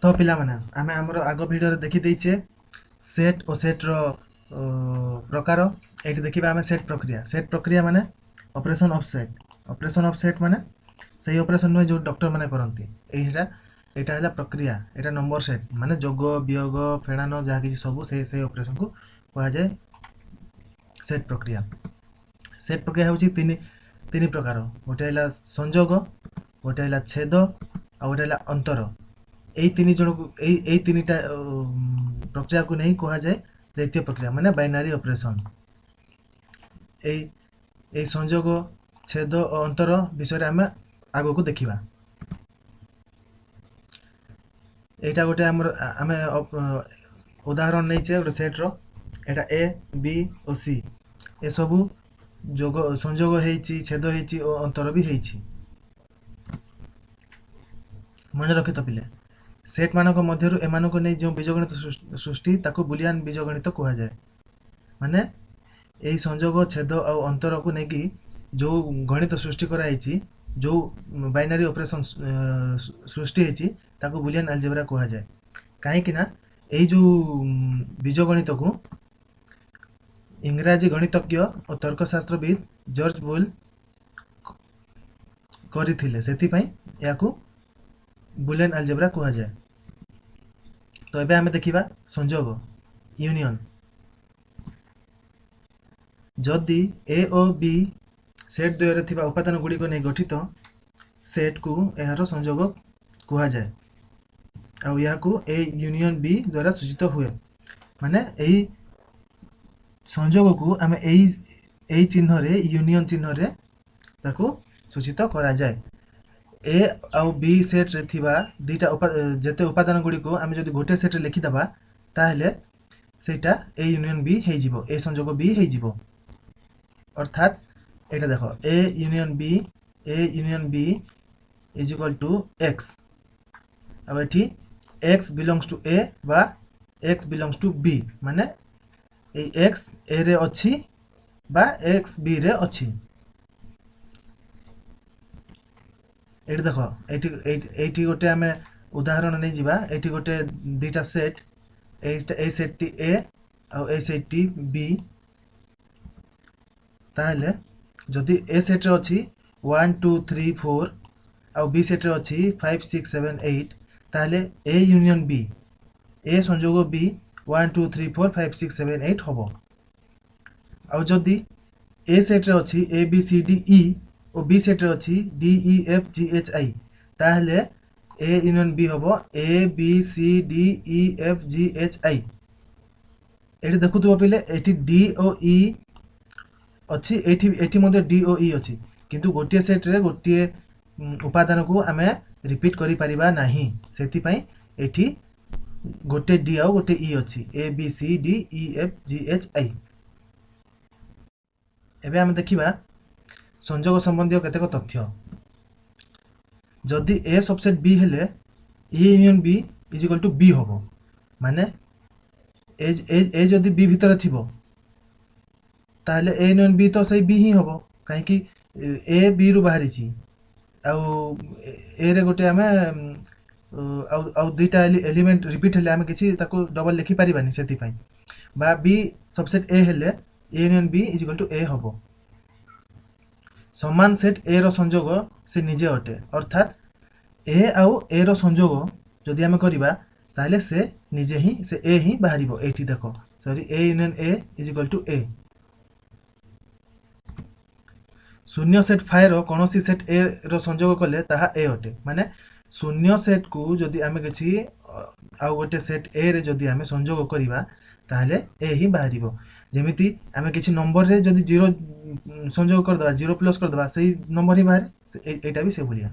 तो पिला माने आमे हमरो आगो वीडियो रे देखि दैछे सेट और सेट रो प्रकार। एठी देखिबा आमे सेट प्रक्रिया माने ऑपरेशन ऑफ सेट माने सही ऑपरेशन में जो डॉक्टर माने करंती एटा एटा हला प्रक्रिया। एटा नंबर सेट माने जोग वियोग फेडानो जहा कि सब से ऑपरेशन को कहा जाए सेट प्रक्रिया। सेट प्रक्रिया होची तीन प्रकार। गोटे हला संयोग, गोटे हला छेद आ गोटे हला अंतर। এই তিনটা প্রক্রিয়া को नहीं कहा जाए द्वितीय प्रक्रिया माने बाइनारी ऑपरेशन। এই संयोग छेद और अंतर विषय आम आगो को देखिबा। एटा गोटे आम उदाहरण नहीं गोटे set row Etah A B और सी ए सबू जोग संयोग होईची छेद होईची और अंतर भी होईची। मन रखि तो पिले सेट मानक मध्यरु एमानको नै जो बीजगणित सृष्टि ताको बुलियन बीजगणित कहा जाए। माने एई संयोग छेद और अंतर को नेकी जो गणित सृष्टि कराई जो बाइनरी ऑपरेशन सृष्टि होईची ताको बुलियन अलजेब्रा कहा जाए। काहे कि ना एई जो बीजगणित को इंग्राजी गणितज्ञ और तर्कशास्त्रविद जॉर्ज बुल करिथिले सेति पई याकू बुलियन अलजेब्रा कहा जाए। तो एबे हमें देखिबा संयोग यूनियन। जदि ए और बी सेट द्वय रे थिबा उपादान गुडी को नै गठित सेट को एहारो संयोग कहा जाए आ याकू ए यूनियन बी द्वारा सूचित हुए। माने एही संयोग को हमें एही चिन्ह रे यूनियन चिन्ह रे ताकू सूचित करा जाए। ए आउ बी सेट रे थिबा दुईटा जेते उपादान गुडी को आमे जदि गोटे सेट रे लिखि दबा ताहेले सेटा ए यूनियन बी हे जिवो, ए संयोग बी हे जिवो। अर्थात एटा देखो A union B is equal to X. अब एठी एक्स बिलोंग्स टू ए बा एक्स बिलोंग्स टू बी माने ए एक्स ए रे अछि बा एक्स बी रे अछि। एठी देखो एठी गोटे आमे उदाहरण नै जिबा। एठी गोटे दुईटा सेट ए सेट टी ए और ए सेट टी बी। ताहले जदि ए सेट रे अछि 1 2 3 4 और बी सेट रे अछि 5 6 7 8 ताहले ए यूनियन बी ए संयोग बी 1 2 3 4 5 6 7 8 होबो। और जदि ए सेट रे अछि ए बी सी डी ई और बी सेट रे अछि D E F G H I ताहले ए यूनियन बी होबो A B C D E F G H I. एठी देखुथबो पहिले एठी डी ओ ई अछि एठी मध्ये डी ओ ई अछि किंतु गोटिए सेट रे गोटिए उपादान को आमे रिपीट करि परिबा नाही। सेति पई एठी गोटे डी और गोटे ई अछि A B C D E F G H I. एबे आमे देखिबा संयोग संबंधी केतेक तथ्य। जदि ए सबसेट बी हेले A union B is equal to B होबो। माने ए जदि बी भीतर थिबो ताहले ए यूनियन बी तो सही बी ही होबो काहे कि ए बी रु बाहरी छी आ ए रे गोटे आमे आ दुईटा एलिमेंट रिपीट हेले आमे किछि ताको डबल लिखि परिबानी। सेति पई बा बी सबसेट ए हेले A union B is equal to A होबो। समान सेट ए रो संयोग से निजे अटे। अर्थात ए आउ ए रो संयोग जदि आमे करिबा ताहले से निजे ही से ए ही बाहरिबो। एठी देखो sorry A union A is equal to A. शून्य सेट फाइ रो कोनोसी सेट ए रो संयोग कले ताहा ए अटे। माने शून्य सेट को जदि आमे किछि आउ गोटे सेट ए रे जदि आमे संयोग करिबा ताहले ए ही बाहरिबो। जेमिति आमे किछि नंबर रे जदि 0 संयोग कर दबा 0 प्लस कर दबा सही नंबर ही बाहर एटा भी से बोलिया।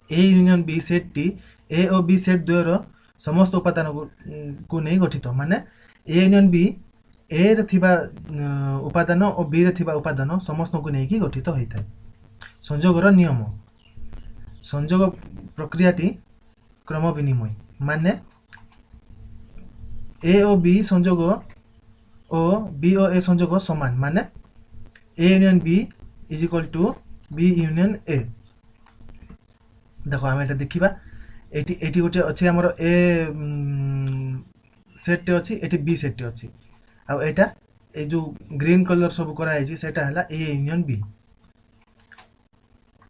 ए यूनियन बी सेट टी ए और बी सेट द्वय रो समस्त उपादान को नै गठित। माने ए यूनियन बी ए रे थिबा उपादान और बी रे थिबा उपादान समस्त को नै कि गठित होइथाय। संयोग रो नियम संयोग प्रक्रियाटी क्रम विनिमय। माने ए और बी संयोग और बी और ए संयोग समान। माने A union B is equal to B union A. देखो आम एटा देखिबा एटी एटी गोटे अच्छे आमर ए सेट टे अच्छी एटी बी सेट टे अच्छी आउ एटा ए जो ग्रीन कलर सब कराई सेटा है ए यूनियन बी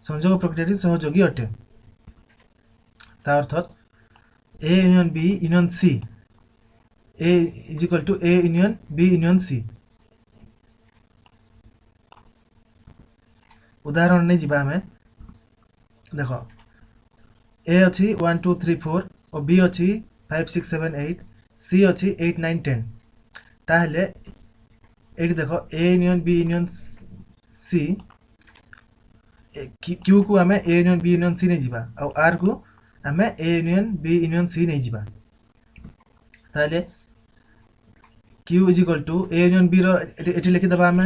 संयोग प्रक्रिया सहयोगी अटे ता अर्थात A union B union C A is equal to A union B union C उदाहरण नहीं जीवा हमें देखो ए अच्छी 1 2 3 4 और बी अच्छी 5 6 7 8 सी अच्छी 8 9 10 ताहले एटी देखो A union B union C Q को आम A union B union C नहीं जीवा और आर को आम A union B union C नहीं जीवा ताहले Q is equal to A union B रो लिखिदेबा आम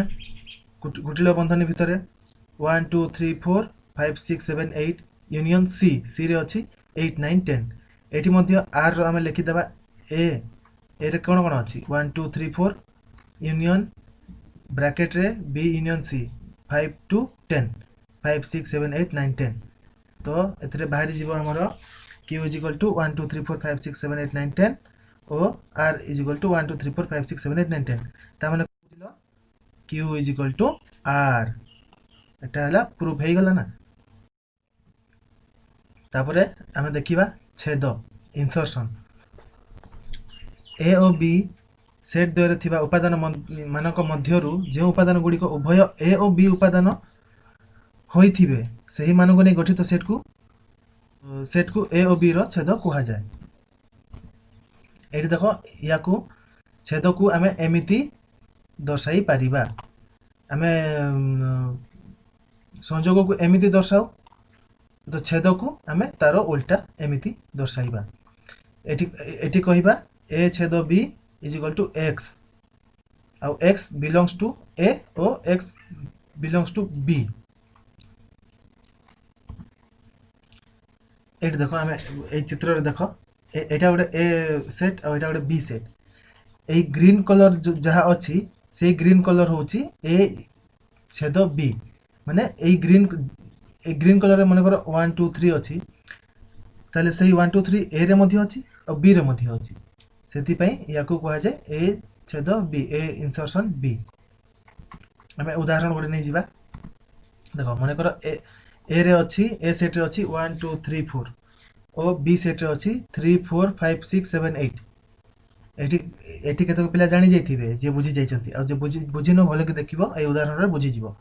गुटिल बंधनी भितर 1 2 3 4 5 6 7 8 यूनियन सी सी रे अच्छी 8 9 10 एटी मध्य आर रो आम लिखिदेबा ए रे कौन कौन अच्छी 1 2 3 4 यूनियन ब्रैकेट रे बी यूनियन सी 5 टू 10 5 6 7 8 9 10 तो एथरे बाहरी जीव हमर q इज इक्वल टू 1 2 3 4 5 6 7 8 9 10 और r इज इक्वल टू 1 2 3 4 5 6 7 8 9 10 ता माने बुझिलो q is equal to r एटा हला प्रूफ हे गला ना तापरे हमें देखिबा छेद इंसर्शन ए और बी सेट द्वय थिबा उपादान मानक मध्यरु जे उपादान गुडी को उभय ए और बी उपादान होइथिबे सही मानक नै गठित सेट को ए और बी रो छेद कुहा जाय एठी देखो या को छेद को हमें एमिति दर्शाई पारिबा हमें संयोग को एमिति दर्शाओ तो छेद को हमें तार उल्टा एमिति दर्शाइबा एठी कहिबा ए छेद B is equal to x आउ एक्स बिलोंग्स टू ए और एक्स बिलोंग्स टू बी एठी देखो हमें ए चित्र रे देखो एटा गोटे ए सेट और एटा गोटे बी सेट ए ग्रीन कलर जो जहा अछि से ग्रीन कलर होची ए छेद बी माने ए ग्रीन कलर मन कर 1 2 3 अछि ताले सही 1 2 3 ए रे मध्य अछि और बी रे मध्य अछि सेति पई या को कहा जाय ए छेद बी ए इंसर्शन बी हमें उदाहरण गोटे नहीं जीवा देखो मन कर ए रे अछि ए सेट रे अछि 1 2 3 4 और बी सेट रे अछि 3 4 5 6 7 8 एटी केतक पिला जानि जाइथिबे जे बुझी जाइछंती आ जे बुझी न भले के देखिबो ए उदाहरण रे बुझी जीवो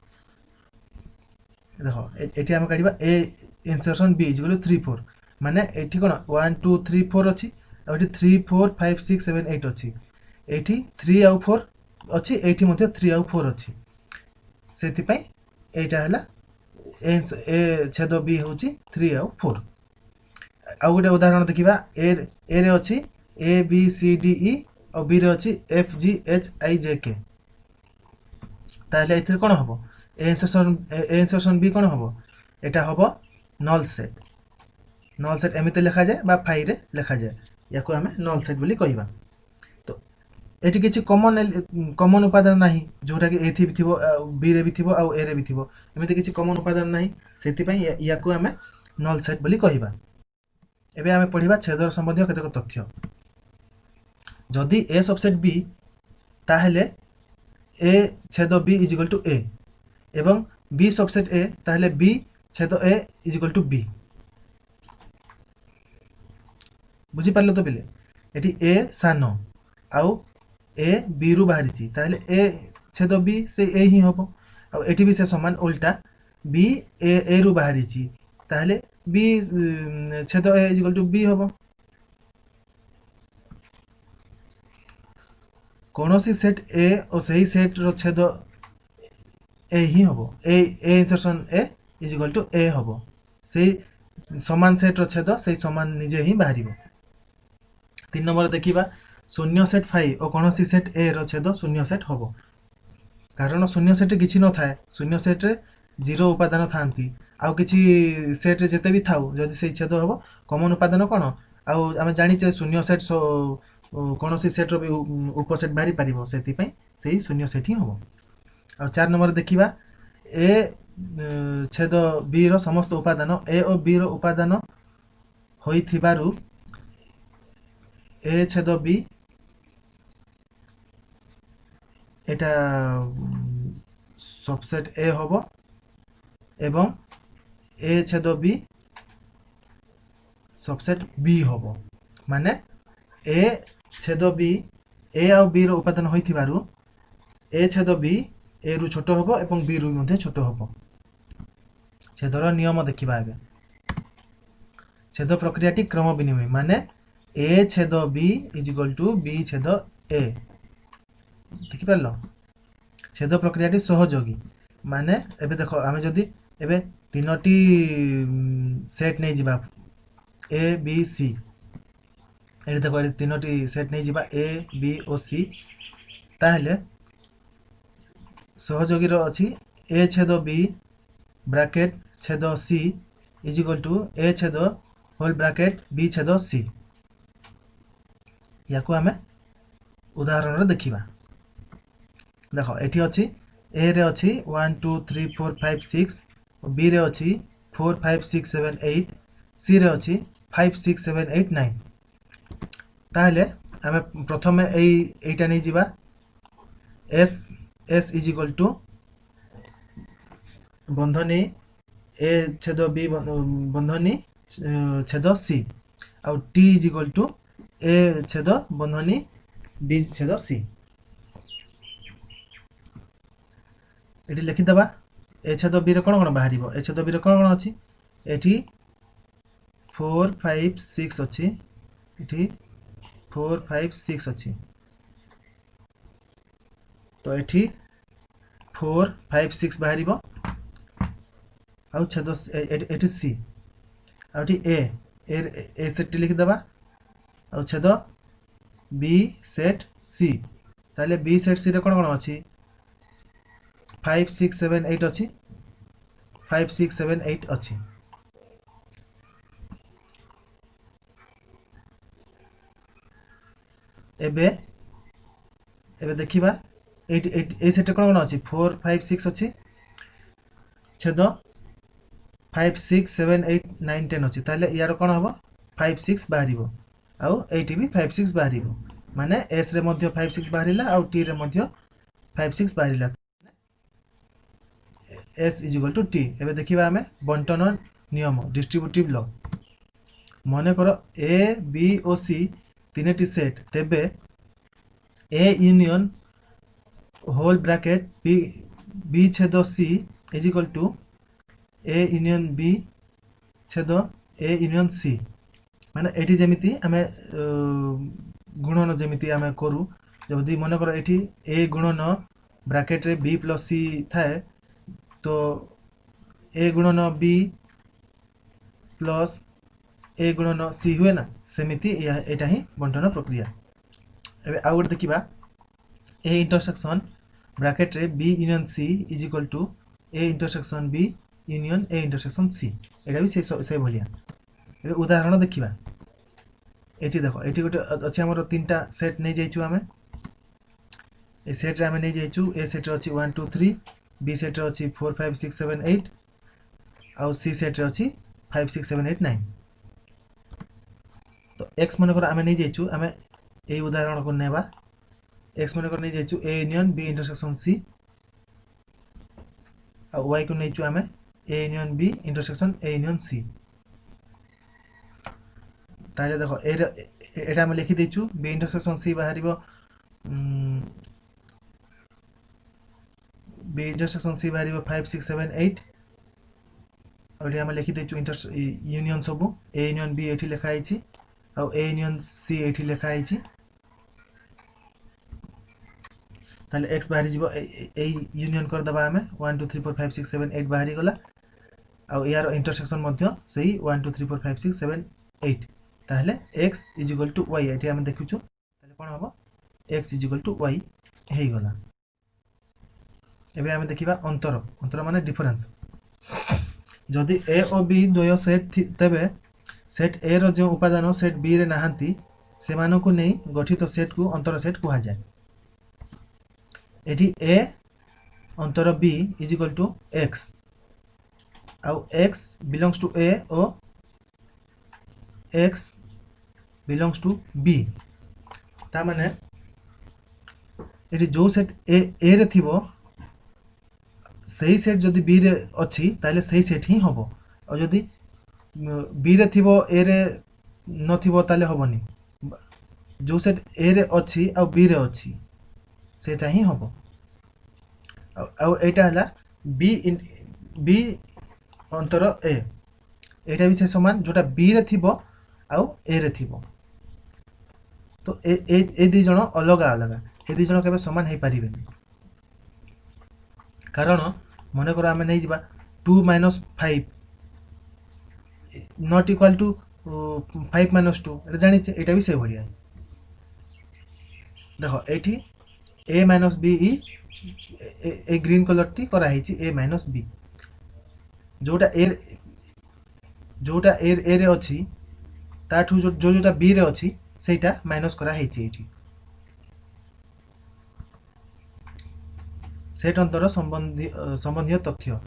देखो एटी हम काढिबा A intersection B is equal to 3 4 माने एटी कोन 1 2 3 4 अछि आ एटी 3 4 5 6 7 8 अछि एटी 3 आउ 4 अछि एटी मध्ये 3 आउ 4 अछि सेति पई एटा हला ए छेद बी होची 3 आउ 4 आ गोटे उदाहरण देखिबा ए रे अछि ए बी सी डी ई और बी रे अछि एफ जी एच आई जे के ताले एथि कोन हबो ए इंसर्शन बी कोन हबो एटा हबो नल सेट एमिते लिखा जाए बा फाइ रे लिखा जाए याको हमें नल सेट बोली कहिबा तो एटी किछि कॉमन उपादान नाही जोटा कि एथि भी थिबो बी रे भी थिबो आ ए रे भी थिबो एमिते किछि कॉमन उपादान नाही सेति पई याको हमें नल सेट बोली कहिबा एबे हमें पढिबा छेदर संबंधी केतक तथ्य जदि ए सबसेट बी ताहले ए छेद बी इज इक्वल टू ए एवं बी सबसेट ए ताहले बी छेद ए इज इक्वल टू बी बुझी पारलो तो बेले एटी ए सानो आउ ए बी रु बाहरी ची ताहले ए छेद बी से ए ही होबो आउ एटी भी से समान उल्टा बी ए रु बाहरी ची ताहले बी छेद ए इज इक्वल टू बी होबो कोनोसी सेट ए और सही सेट रो छेद ए ही होबो A intersection A is equal to A होबो सही समान सेट रो छेद सही समान निजे ही बाहरिबो 3 नंबर देखिबा शून्य सेट फाइ और कोनोसी सेट ए रो छेद शून्य सेट होबो कारण शून्य सेट किछि न थाए शून्य सेट रे जीरो उपादान थांती आउ किछि सेट रे जते भी थाउ जदि सही छेद होबो कॉमन उपादान कोन आउ हम जानि जे शून्य सेट कोनोसी सेट रो भी उपसेट बाहरी पारिबो सेति पई सही शून्य सेट ही होबो आ 4 नंबर देखिबा ए छेद बी रो समस्त उपादान ए और बी रो उपादान ହୋଇଥିବାରୁ A ଛେଦ B এটা सबसेट A হব এবং A छेद B सबसेट B হব माने A छेद B A आउ B रो उपादान होइथिबारु A छेद B A रु छोट हबो एवं B रु मध्ये छोट हबो छेदर नियम देखिबा आगे छेद प्रक्रियाटी क्रम विनिमय माने A छेद B is equal to B छेद A देखि परलो छेद प्रक्रियाटी सहयोगी माने एबे देखो आमे जदी एबे तीनोटी सेट नै जिबा A B C एडी देखो एडी तीनोटी सेट नै जिबा A B और C ताहले सहयोगी रो अछि A छेद B ब्रैकेट छेद C is equal to A छेद होल ब्रैकेट B छेद C याको आमे उदाहरण रे देखिबा देखो एठी अछि A रे अछि 1 2 3 4 5 6 और B रे अछि 4 5 6 7 8 C रे अछि 5 6 7 8 9 ताहले आमे प्रथमे एटा नै जिबा S इज इक्वल टू बंधनी A छेद B बंधनी छेद C और T is equal to A छेद बंधनी B छेद C एटी लिखि दबा A छेद B रे कोन बाहरिबो A छेद B रे कोन अछि एटी 4 5 6 अछि एटी 4 5 6 अछि तो एटी 4 5 6 बाहरिबो आउ छेद eighty C outie A set लिखि दबा आउ छेद B सेट C ताले B सेट C रे कोन अछि 5 6 7 8 अछि 5 6 7 8 अछि एबे देखिबा ए सेट कोन अछि 4 5 6 अछि छेद 5 6 7 8 9 10 अछि ताले यार कोन हबो 5 6 बाहरिबो आउ एटी भी 5 6 बाहरिबो माने S रे मध्ये 5 6 बाहरिला आउ T रे मध्ये 5 6 बाहरिला S is equal to T एबे देखिबा हमें बंटन नियम डिस्ट्रीब्यूटिव लॉ मने करो A B और C तीनटी सेट तेबे A union whole bracket B छेद C is equal to A union B छेद A यूनियन C माने एटी जेमिति हमें गुणन जेमिति हमें करू जदी मने करो एटी A गुणन ब्रैकेट रे B प्लस C थाए तो A गुणन B प्लस A गुणन C हुए ना सेमिति एटा ही बंटन प्रक्रिया एबे आ गुड देखिबा A इंटरसेक्शन ब्रैकेट रे B union C is equal to A intersection B union A intersection C एटा भी से भलिया एबे उदाहरण देखिबा एटी देखो एटी गोटे अछि हमर तीनटा सेट नै जाइछु हमें ए सेट रे हमें नै जाइछु A सेट रे अछि 1 2 3 B सेट रे अछि 4 5 6 7 8 और C सेट रे अछि 5 6 7 8 9 तो x मन कर हमें नै जाइछु हमें ए उदाहरण को नेबा x मन कर नै जाइछु A union B intersection C और y को नैछु हमें A union B intersection A union C ताले देखो एटा हम लिखि देछु B intersection C बाहरिबो B intersection C बाहरिबो 5 6 7 8 और हम लिखि देछु यूनियन सबु A यूनियन B एठी लिखा आइछि और A यूनियन C एठी लिखा आइछि ताले x बाहरि जिवो ए यूनियन कर दबा हमें 1 2 3 4 5 6 7 8 बाहरि गला और यार इंटरसेक्शन मध्य सही 1 2 3 4 5 6 7 8 ताहले x is equal to y एठी हम देखुछु ताले कोन हबो x is equal to y हेइ गला एबे हम देखिबा अंतर माने डिफरेंस जदि A और B द्वय सेट तबे सेट A रो जो उपादान सेट B रे नाहंती सेमानो को नै गठित सेट को अंतर सेट कुहा जाय एठी A अंतर B is equal to x आउ x बिलोंग्स टू A और x belongs to b ता माने एटी जो सेट ए रे थिबो सही सेट जदि बी रे अच्छी ताले सही सेट ही हबो और जदि बी रे थिबो ए रे नथिबो ताले हबनी जो सेट ए रे अच्छी आ बी रे अच्छी सेटा ही हबो आ एटा हला बी अंतर ए एटा भी से समान जोटा बी रे थिबो आ ए रे थिबो तो ए दी जण अलगा अलगा ए दी जण केबे समान हे पारिबेनी कारण मन कर आम नहीं जा 2 - 5 नॉट इक्वल टू 5 - 2 ये जानी यहाँ भी से भाया देख ये a - b A green colour T कराई a - b जोटा ए रे अच्छी ताठू जोटा बी रे अच्छी सेटा माइनस कराई सेट अंतर संबंधी तथ्य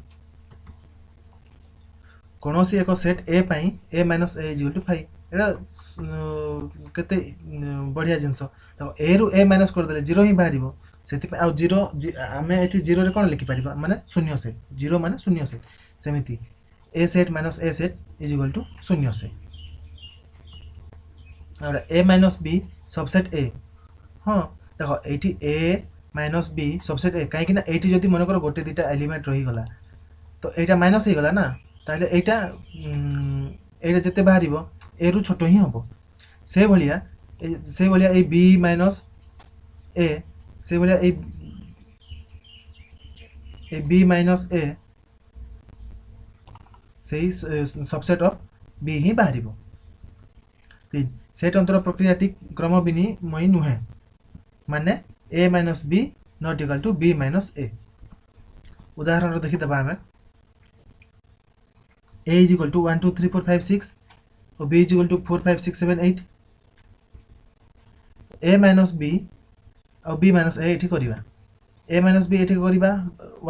कौन सी एक set A pi a - a = 5 एटा केते बढ़िया जिनस तो ए रु ए माइनस कर देले 0 ही बाहर से आ 0 आम ये 0 रे कौन लिखिपर माने शून्य सेट 0 माने शून्य सेट सेमिति ए सेट माइनस ए सेट = शून्य सेट और a - b सबसेट ए हाँ देख ये a - b सबसेट ए कहीं ये जदि मनकर गोटे दुटा एलिमेंट रही गला तो यहाँ माइनस हो गला ना ताहले एटा जिते बाहर ए रु छोट ही हम से भाया ए बी माइनस ए से भाया ए बी माइनस ए से सबसेट ऑफ बी ही बाहर सेट अंतर प्रक्रियाटी क्रम विनिमय नुहे माने a - b not equal to b - a उदाहरण देखीदे आम a = 1 2 3 4 5 6 और b = 4 5 6 7 8 a - b और b - a ये करवा a - b ये करवा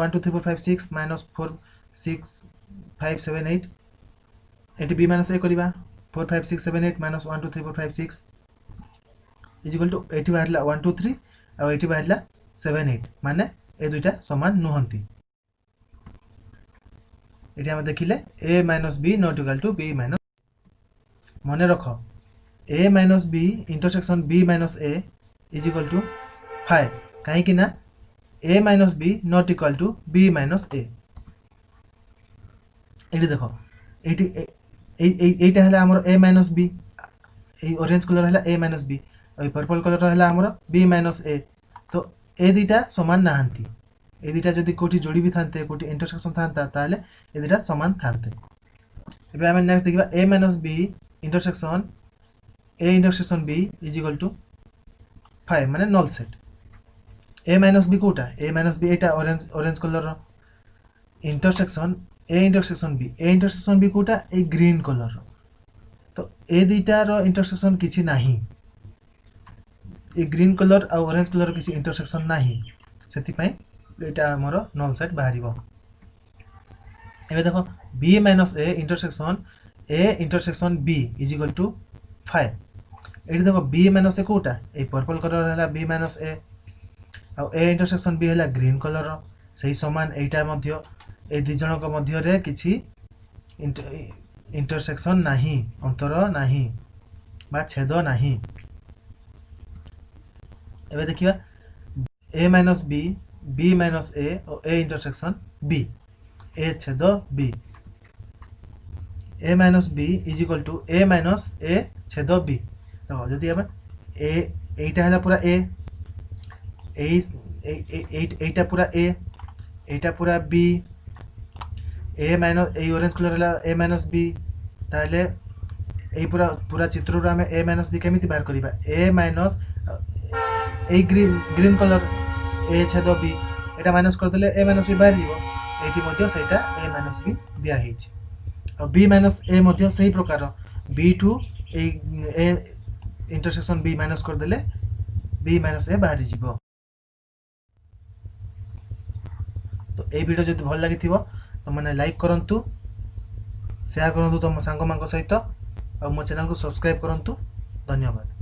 1 2 3 4 5 6 -4 6 5 7 8 ये b - a करवा 4 5 6 7 8 -1 2 3 4 5 6 ये बाहर 1 2 3 और ये बाहर 7 8 माने ए दुईटा समान नुहंती ये आम देखिले a - b not equal to b - मन रख a - b intersection b - a = 5 कहीं ना a - b not equal to b - a ये देख ये आमर a - b ये ऑरेंज कलर है a - b और पर्पल कलर है आमर b - a तो ए दुईटा समान नहांती ए दुईटा जदि कोठी जोड़ी भी थांते कोठी इंटरसेक्शन थांता ताले ए दुईटा समान थांते एबे आमे नेक्स्ट देखिबा a - b intersection a intersection b = 5 माने नल सेट a - b कोटा a - b एटा orange colour intersection a intersection b कोटा ए ग्रीन कलर तो ए दुईटा रो इंटरसेक्शन किछि नाही ए ग्रीन कलर आ ऑरेंज कलर किसी इंटरसेक्शन नाही सेति पई एटा हमर नल सेट बाहरिबो एबे देखो b - a इंटरसेक्शन b = 5 एटी देखो b - a कोटा ए पर्पल कलर हला b - a आ a इंटरसेक्शन b हला ग्रीन कलर सही समान एटा मध्य ए दि जणक मध्य रे किछि इंटरसेक्शन नाही अंतर नाही बा छेद नाही एबे देखिबा a - b b - a और a इंटरसेक्शन b a छेद b a - b = a - a छेद b तो जदि हम a एटा हला पूरा a एटा पूरा a एटा पूरा b a - A orange colour हला a - b ताले ए पूरा चित्र रो हम a - b केमिति बाहर करिबा a ए ग्रीन कलर ए छेद बी एटा माइनस कर देले a - b बाहर जीवो एठी मध्य सेटा a - b दिया हेछि और b - a मध्य सही प्रकार b to A intersection b minus कर देले b - a बाहर जीवो तो ए वीडियो जदि भल लागिथिबो तो माने लाइक करंतु शेयर करंतु तुम सांग मांग सहित और मो चैनल को सब्सक्राइब करंतु। धन्यवाद।